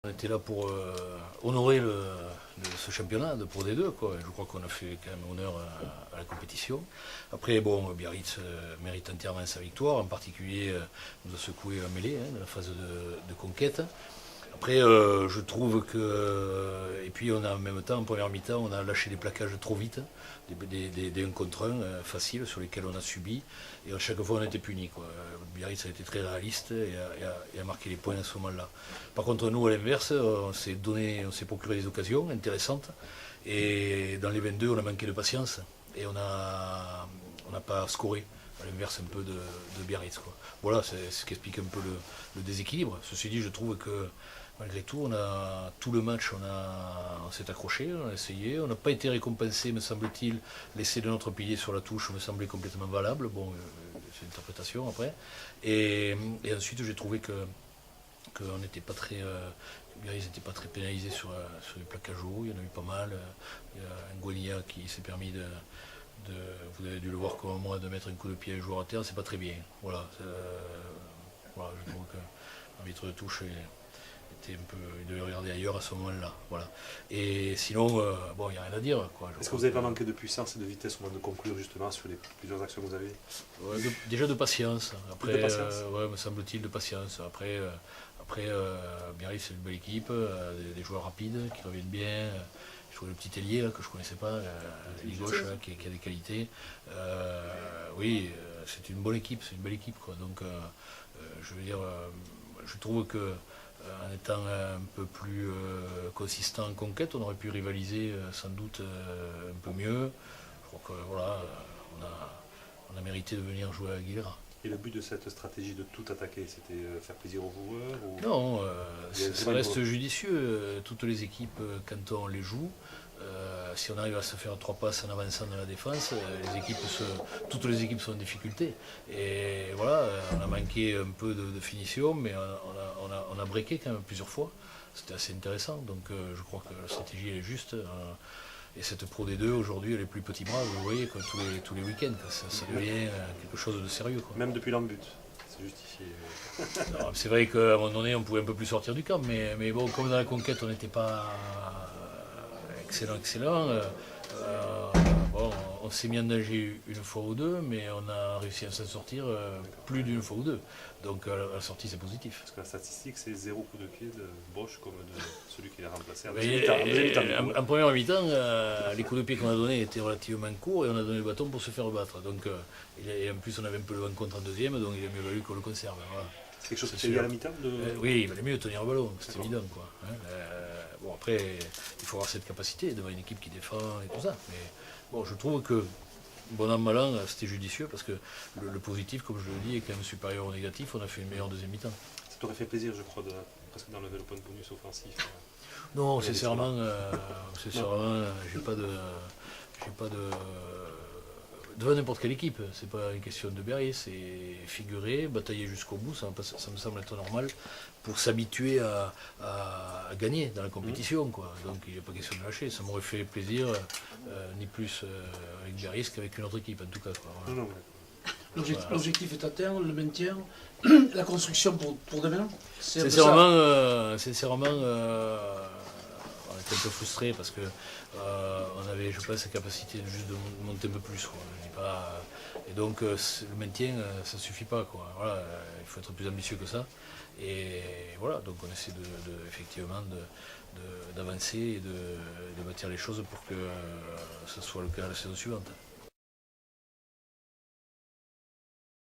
On était là pour honorer ce championnat de Pro D2, quoi. Je crois qu'on a fait quand même honneur à la compétition. Après, bon, Biarritz mérite entièrement sa victoire, en particulier nous a secoué la mêlée dans la phase de conquête. Après, je trouve que... Et puis, on a en même temps, en première mi-temps, on a lâché des plaquages trop vite, des 1 contre 1 faciles sur lesquels on a subi. Et à chaque fois, on a été punis, quoi. Biarritz a été très réaliste et a marqué les points à ce moment-là. Par contre, nous, à l'inverse, on s'est procuré des occasions intéressantes. Et dans les 22, on a manqué de patience. Et on n'a pas scoré, à l'inverse un peu de Biarritz, quoi. Voilà, c'est ce qui explique un peu le déséquilibre. Ceci dit, je trouve que malgré tout, tout le match, on s'est accroché, on a essayé. On n'a pas été récompensé, me semble-t-il. L'essai de notre pilier sur la touche me semblait complètement valable. Bon, c'est une interprétation après. Et ensuite, j'ai trouvé qu'on n'était pas très... Biarritz n'était pas très pénalisé sur les plaquages hauts. Il y en a eu pas mal. Il y a un Gouelia qui s'est permis vous avez dû le voir comme moi, de mettre un coup de pied à un joueur à terre, c'est pas très bien. Voilà, voilà, je trouve que l'arbitre de touche était un peu, il devait regarder ailleurs à ce moment-là. Voilà. Et sinon, bon, il n'y a rien à dire, quoi. Est-ce que vous n'avez pas manqué de puissance et de vitesse au moment de conclure justement sur les plusieurs actions que vous avez? Ouais, déjà de patience. Après, de patience. Ouais, me semble-t-il, de patience. Après, Biarritz, c'est une belle équipe, des joueurs rapides qui reviennent bien. Je trouve le petit ailier là, que je ne connaissais pas, l'ailier gauche là, qui a des qualités. Oui, c'est une bonne équipe, c'est une belle équipe, quoi. Donc, je veux dire, je trouve que en étant un peu plus consistant en conquête, on aurait pu rivaliser sans doute un peu mieux. Je crois que voilà, on a mérité de venir jouer à Aguilera. Et le but de cette stratégie de tout attaquer, c'était faire plaisir aux joueurs ou... Non, ça reste judicieux. Toutes les équipes, quand on les joue, si on arrive à se faire 3 passes en avançant dans la défense, toutes les équipes sont en difficulté. Et voilà, on a manqué un peu de finition, mais on a breaké quand même plusieurs fois. C'était assez intéressant, donc je crois que la stratégie elle est juste. Et cette Pro D2 aujourd'hui, elle est plus petit bras, vous voyez, comme tous les week-ends. Ça devient quelque chose de sérieux, quoi. Même depuis l'embut, c'est justifié. C'est vrai qu'à un moment donné, on pouvait un peu plus sortir du camp, mais bon, comme dans la conquête, on n'était pas excellent. Bon, on s'est mis en danger une fois ou deux, mais on a réussi à s'en sortir plus d'une fois ou deux. Donc à la sortie, c'est positif. Parce que la statistique, c'est 0 coup de pied de Bosch comme de celui qui l'a remplacé. En première mi-temps, les coups de pied qu'on a donnés étaient relativement courts et on a donné le bâton pour se faire battre. Donc, et en plus, on avait un peu le vent contre en deuxième, donc il a mieux valu qu'on le conserve. Voilà. C'est quelque chose qui s'est dit à la mi-temps Oui, il valait mieux tenir le ballon, c'est évident, quoi. Bon, après, il faut avoir cette capacité devant une équipe qui défend et tout ça. Mais bon, je trouve que, bon an, mal an, c'était judicieux parce que le positif, comme je le dis, est quand même supérieur au négatif. On a fait une meilleure deuxième mi-temps. Ça t'aurait fait plaisir, je crois, presque d'enlever le point de bonus offensif. Non, sincèrement, j'ai pas de devant n'importe quelle équipe. C'est pas une question de berrier, c'est figurer, batailler jusqu'au bout. Ça me semble être normal pour s'habituer à gagner dans la compétition, quoi. Donc il n'est pas question de lâcher. Ça m'aurait fait plaisir, ni plus avec Biarritz qu'avec une autre équipe, en tout cas, quoi. Voilà. L'objectif est atteint, le maintien, la construction pour demain. Sincèrement, on était un peu frustrés parce que on avait, je pense, la capacité juste de monter un peu plus, quoi. Je dis pas, et donc le maintien, ça ne suffit pas, quoi. Voilà, il faut être plus ambitieux que ça. Et voilà, donc on essaie effectivement d'avancer et de bâtir les choses pour que ce soit le cas la saison suivante.